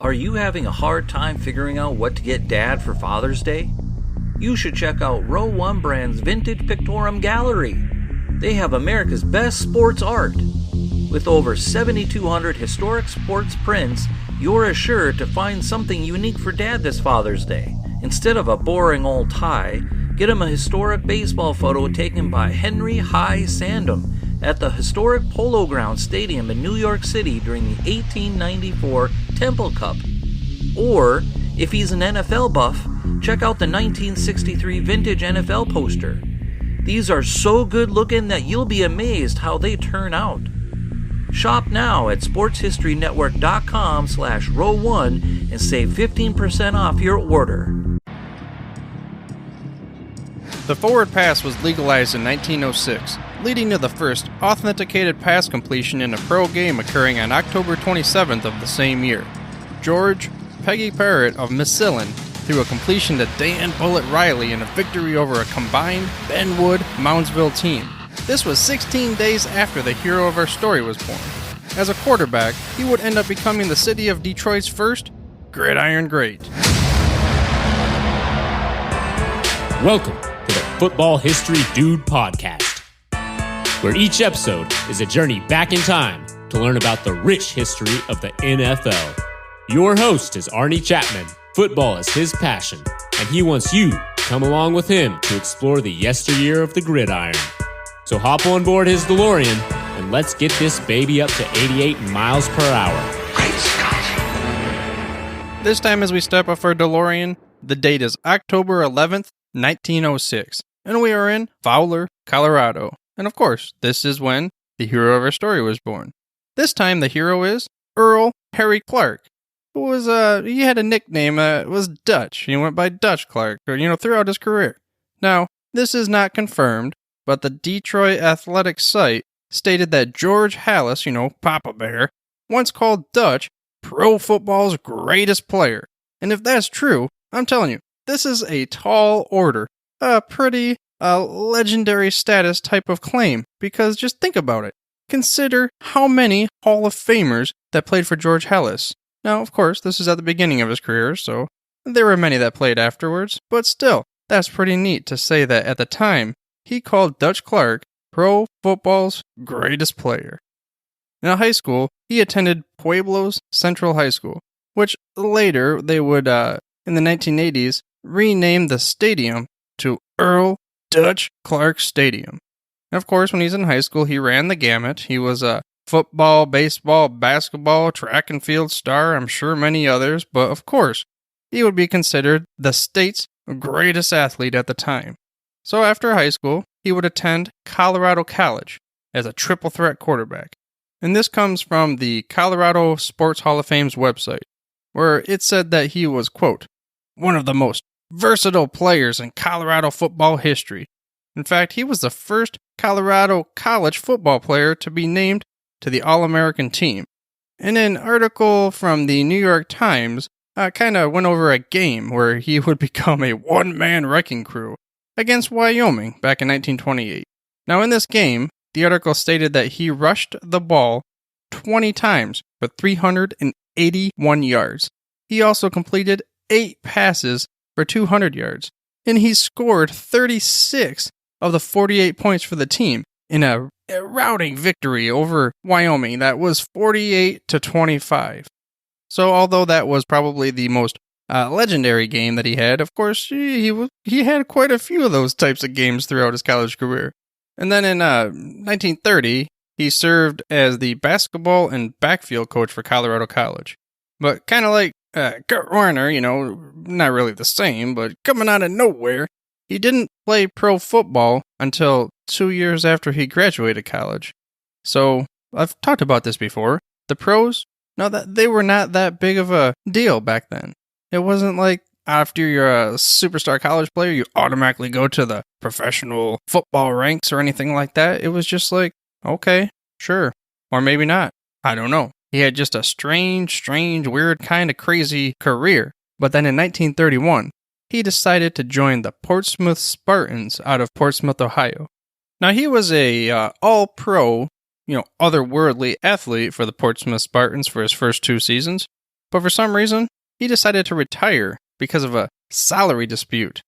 Are you having a hard time figuring out what to get Dad for Father's Day? You should check out Row 1 Brand's Vintage Pictorum Gallery. They have America's best sports art. With over 7,200 historic sports prints, you're assured to find something unique for Dad this Father's Day. Instead of a boring old tie, get him a historic baseball photo taken by Henry High Sandom at the historic Polo Grounds Stadium in New York City during the 1894 Temple Cup. Or, if he's an NFL buff, check out the 1963 vintage NFL poster. These are so good looking that you'll be amazed how they turn out. Shop now at sportshistorynetwork.com/row1 and save 15% off your order. The forward pass was legalized in 1906, leading to the first authenticated pass completion in a pro game occurring on October 27th of the same year. George Peggy Parrott of Massillon threw a completion to Dan Bullet Riley in a victory over a combined Benwood Moundsville team. This was 16 days after the hero of our story was born. As a quarterback, he would end up becoming the city of Detroit's first Gridiron great. Welcome to the Football History Dude podcast, where each episode is a journey back in time to learn about the rich history of the NFL. Your host is Arnie Chapman. Football is his passion, and he wants you to come along with him to explore the yesteryear of the gridiron. So hop on board his DeLorean and let's get this baby up to 88 miles per hour. Great Scott! This time as we step off our DeLorean, the date is October 11th, 1906, and we are in Fowler, Colorado. And of course, this is when the hero of our story was born. This time the hero is Earl Harry Clark, who was, he had a nickname, it was Dutch. He went by Dutch Clark, throughout his career. Now, this is not confirmed, but the Detroit Athletic site stated that George Halas, Papa Bear, once called Dutch pro football's greatest player. And if that's true, I'm telling you, this is a tall order, a pretty legendary status type of claim, because just think about it. Consider how many Hall of Famers that played for George Halas. Now, of course, this is at the beginning of his career, so there were many that played afterwards, but still, that's pretty neat to say that at the time, he called Dutch Clark pro football's greatest player. In high school, he attended Pueblo's Central High School, which later they would, in the 1980s, rename the stadium to Earl Dutch Clark Stadium. And of course, when he's in high school, he ran the gamut. He was a football, baseball, basketball, track and field star, I'm sure many others, but of course, he would be considered the state's greatest athlete at the time. So after high school, he would attend Colorado College as a triple threat quarterback. And this comes from the Colorado Sports Hall of Fame's website, where it said that he was, quote, one of the most versatile players in Colorado football history. In fact, he was the first Colorado college football player to be named to the All-American team. And an article from the New York Times kind of went over a game where he would become a one-man wrecking crew against Wyoming back in 1928. Now in this game, the article stated that he rushed the ball 20 times for 381 yards. He also completed 8 passes for 200 yards, and he scored 36 of the 48 points for the team in a routing victory over Wyoming that was 48-25. So although that was probably the most legendary game that he had, of course, he had quite a few of those types of games throughout his college career. And then in 1930, he served as the basketball and backfield coach for Colorado College. But kind of like Kurt Warner, not really the same, but coming out of nowhere, he didn't play pro football until 2 years after he graduated college. So, I've talked about this before. The pros, they were not that big of a deal back then. It wasn't like after you're a superstar college player, you automatically go to the professional football ranks or anything like that. It was just like, okay, sure. Or maybe not. I don't know. He had just a strange, weird, kind of crazy career. But then in 1931, he decided to join the Portsmouth Spartans out of Portsmouth, Ohio. Now, he was a all-pro, otherworldly athlete for the Portsmouth Spartans for his first 2 seasons. but for some reason, he decided to retire because of a salary dispute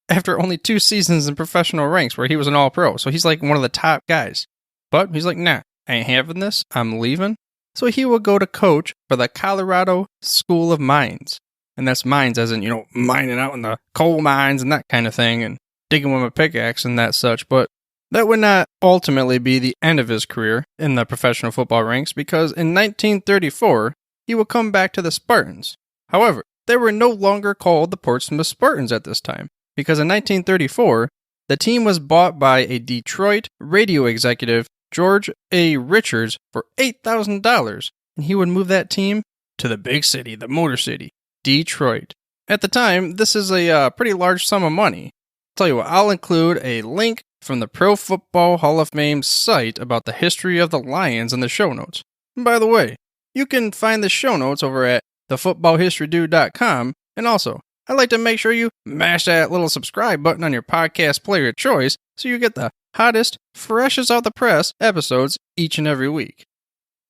after only 2 seasons in professional ranks where he was an all-pro. So he's like one of the top guys. But he's like, nah, I ain't having this. I'm leaving. So he will go to coach for the Colorado School of Mines. And that's mines as in, mining out in the coal mines and that kind of thing and digging with a pickaxe and that such. But that would not ultimately be the end of his career in the professional football ranks because in 1934, he will come back to the Spartans. However, they were no longer called the Portsmouth Spartans at this time because in 1934, the team was bought by a Detroit radio executive, George A. Richards, for $8,000, and he would move that team to the big city, the Motor City, Detroit. At the time, this is a pretty large sum of money. Tell you what, I'll include a link from the Pro Football Hall of Fame site about the history of the Lions in the show notes. And by the way, you can find the show notes over at thefootballhistorydude.com, and also, I'd like to make sure you mash that little subscribe button on your podcast player of choice so you get the hottest, freshest out the press episodes each and every week.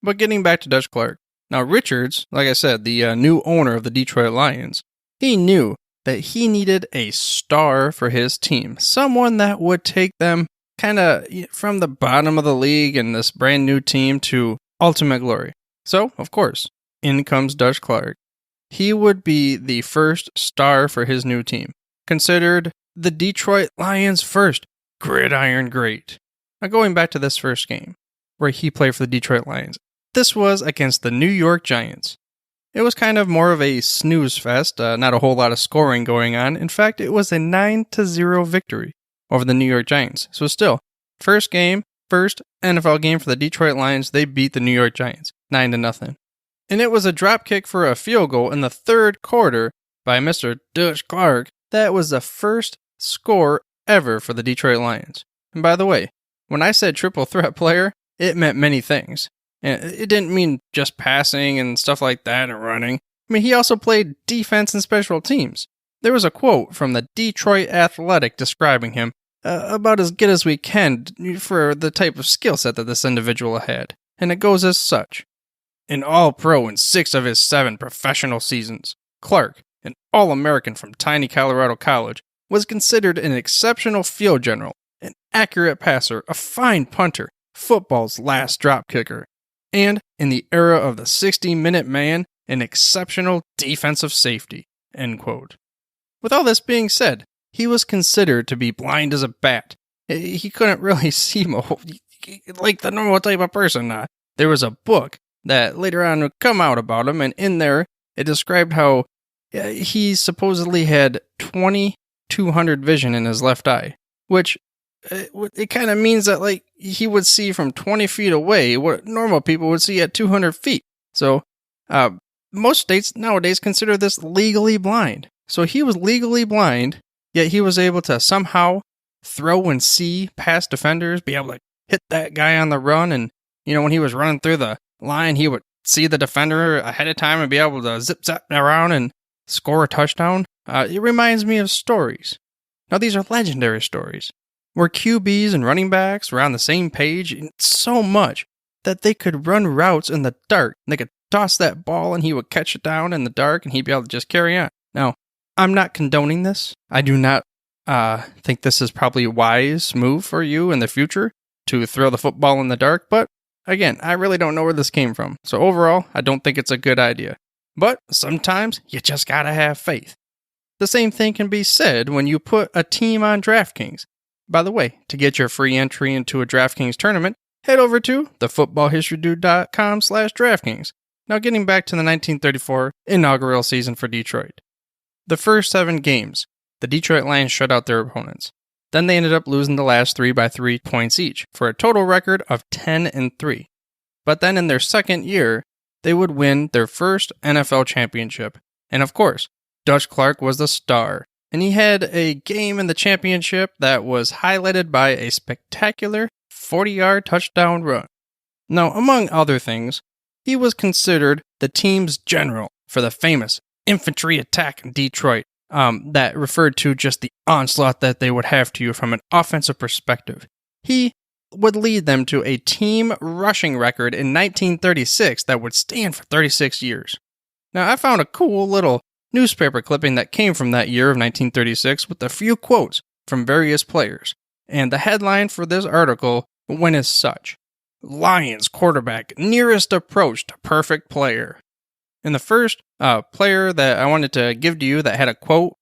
But getting back to Dutch Clark. Now Richards, like I said, the new owner of the Detroit Lions, he knew that he needed a star for his team. Someone that would take them kind of from the bottom of the league and this brand new team to ultimate glory. So, of course, in comes Dutch Clark. He would be the first star for his new team, considered the Detroit Lions' first Gridiron great. Now going back to this first game, where he played for the Detroit Lions, this was against the New York Giants. It was kind of more of a snooze fest, not a whole lot of scoring going on. In fact, it was a 9-0 victory over the New York Giants. So still, first NFL game for the Detroit Lions, they beat the New York Giants, 9-0. And it was a drop kick for a field goal in the third quarter by Mr. Dutch Clark. That was the first score ever for the Detroit Lions. And by the way, when I said triple threat player, it meant many things. And it didn't mean just passing and stuff like that and running. I mean, he also played defense and special teams. There was a quote from the Detroit Athletic describing him about as good as we can for the type of skill set that this individual had. And it goes as such. An All-Pro in 6 of his 7 professional seasons, Clark, an All-American from tiny Colorado College, was considered an exceptional field general, an accurate passer, a fine punter, football's last drop kicker, and, in the era of the 60-minute man, an exceptional defensive safety. End quote. With all this being said, he was considered to be blind as a bat. He couldn't really see like the normal type of person. There was a book that later on would come out about him, and in there, it described how he supposedly had 20/200 vision in his left eye, which it kind of means that like he would see from 20 feet away what normal people would see at 200 feet. So most states nowadays consider this legally blind. So he was legally blind, yet he was able to somehow throw and see past defenders, be able to hit that guy on the run, and when he was running through the line, he would see the defender ahead of time and be able to zip-zap around and score a touchdown. It reminds me of stories. Now, these are legendary stories, where QBs and running backs were on the same page so much that they could run routes in the dark. They could toss that ball and he would catch it down in the dark and he'd be able to just carry on. Now, I'm not condoning this. I do not think this is probably a wise move for you in the future to throw the football in the dark, but again, I really don't know where this came from. So overall, I don't think it's a good idea. But sometimes you just gotta have faith. The same thing can be said when you put a team on DraftKings. By the way, to get your free entry into a DraftKings tournament, head over to thefootballhistorydude.com/DraftKings. Now getting back to the 1934 inaugural season for Detroit. The first 7 games, the Detroit Lions shut out their opponents. Then they ended up losing the last 3 by 3 points each, for a total record of 10-3. But then in their second year, they would win their first NFL championship. And of course, Dutch Clark was the star. And he had a game in the championship that was highlighted by a spectacular 40-yard touchdown run. Now, among other things, he was considered the team's general for the famous infantry attack in Detroit. That referred to just the onslaught that they would have to you from an offensive perspective. He would lead them to a team rushing record in 1936 that would stand for 36 years. Now, I found a cool little newspaper clipping that came from that year of 1936 with a few quotes from various players. And the headline for this article went as such: Lions quarterback nearest approach to perfect player. And the first player that I wanted to give to you that had a quote,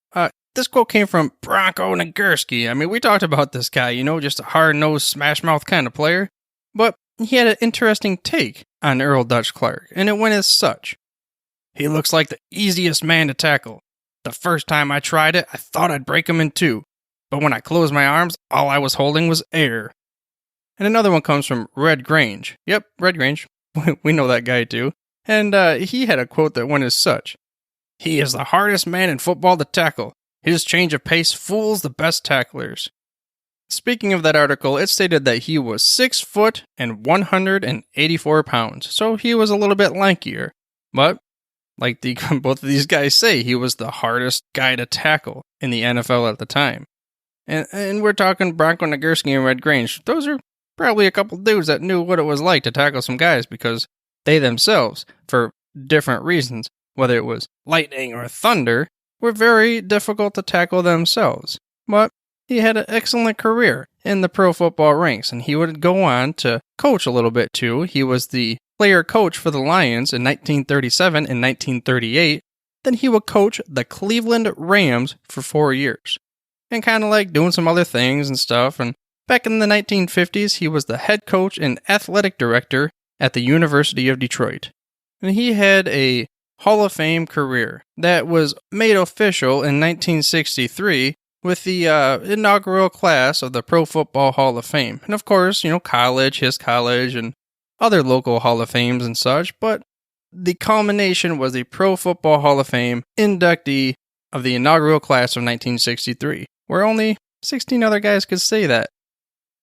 this quote came from Bronco Nagurski. I mean, we talked about this guy, just a hard-nosed, smash-mouth kind of player. But he had an interesting take on Earl Dutch Clark, and it went as such: He looks like the easiest man to tackle. The first time I tried it, I thought I'd break him in two. But when I closed my arms, all I was holding was air. And another one comes from Red Grange. Yep, Red Grange. We know that guy too. And he had a quote that went as such: He is the hardest man in football to tackle. His change of pace fools the best tacklers. Speaking of that article, it stated that he was 6 foot and 184 pounds, so he was a little bit lankier. But, like both of these guys say, he was the hardest guy to tackle in the NFL at the time. And we're talking Bronco Nagurski and Red Grange. Those are probably a couple dudes that knew what it was like to tackle some guys, because they themselves, for different reasons, whether it was lightning or thunder, were very difficult to tackle themselves. But he had an excellent career in the pro football ranks, and he would go on to coach a little bit too. He was the player coach for the Lions in 1937 and 1938. Then he would coach the Cleveland Rams for 4 years, and kind of like doing some other things and stuff. And back in the 1950s, he was the head coach and athletic director at the University of Detroit. And he had a Hall of Fame career that was made official in 1963 with the inaugural class of the Pro Football Hall of Fame. And of course, college, his college, and other local Hall of Fames and such. But the culmination was the Pro Football Hall of Fame inductee of the inaugural class of 1963, where only 16 other guys could say that.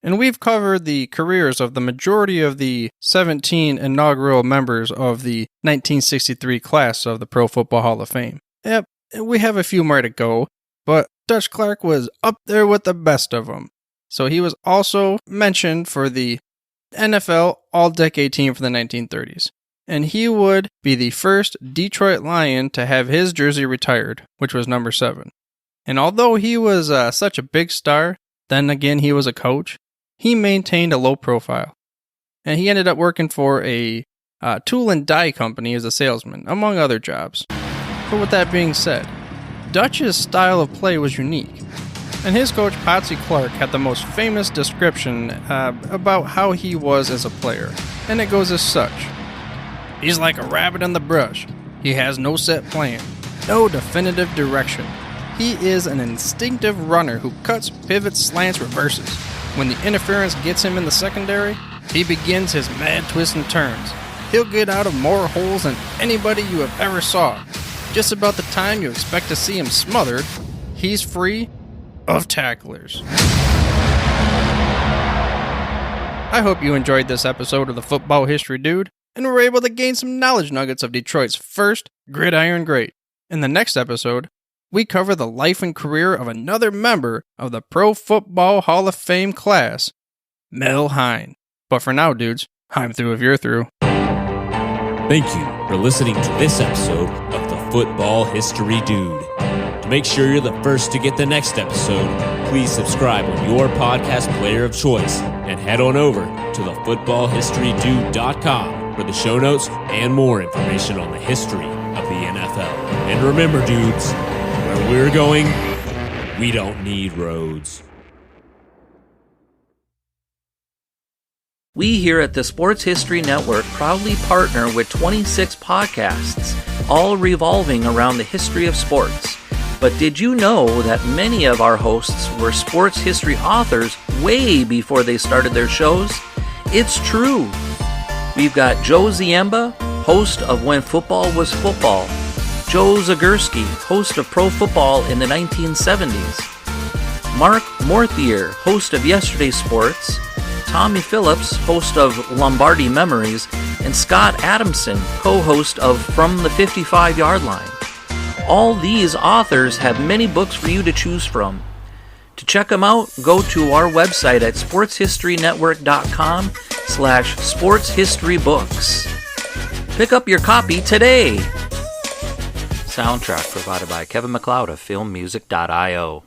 And we've covered the careers of the majority of the 17 inaugural members of the 1963 class of the Pro Football Hall of Fame. Yep, we have a few more to go, but Dutch Clark was up there with the best of them. So he was also mentioned for the NFL All-Decade Team for the 1930s. And he would be the first Detroit Lion to have his jersey retired, which was number 7. And although he was such a big star, then again he was a coach, he maintained a low profile. And he ended up working for a tool and die company as a salesman, among other jobs. But with that being said, Dutch's style of play was unique. And his coach, Potsy Clark, had the most famous description about how he was as a player. And it goes as such: He's like a rabbit in the brush. He has no set plan, no definitive direction. He is an instinctive runner who cuts, pivots, slants, reverses. When the interference gets him in the secondary, he begins his mad twists and turns. He'll get out of more holes than anybody you have ever saw. Just about the time you expect to see him smothered, he's free of tacklers. I hope you enjoyed this episode of the Football History Dude, and were able to gain some knowledge nuggets of Detroit's first gridiron great. In the next episode, we cover the life and career of another member of the Pro Football Hall of Fame class, Mel Hein. But for now, dudes, I'm through if you're through. Thank you for listening to this episode of the Football History Dude. To make sure you're the first to get the next episode, please subscribe on your podcast player of choice and head on over to thefootballhistorydude.com for the show notes and more information on the history of the NFL. And remember, dudes, where we're going, we don't need roads. We here at the Sports History Network proudly partner with 26 podcasts, all revolving around the history of sports. But did you know that many of our hosts were sports history authors way before they started their shows? It's true. We've got Joe Ziemba, host of When Football Was Football, Joe Zagurski, host of Pro Football in the 1970s, Mark Morthier, host of Yesterday Sports, Tommy Phillips, host of Lombardi Memories, and Scott Adamson, co-host of From the 55-Yard Line. All these authors have many books for you to choose from. To check them out, go to our website at sportshistorynetwork.com/sportshistorybooks. Pick up your copy today. soundtrack provided by Kevin MacLeod of FilmMusic.io.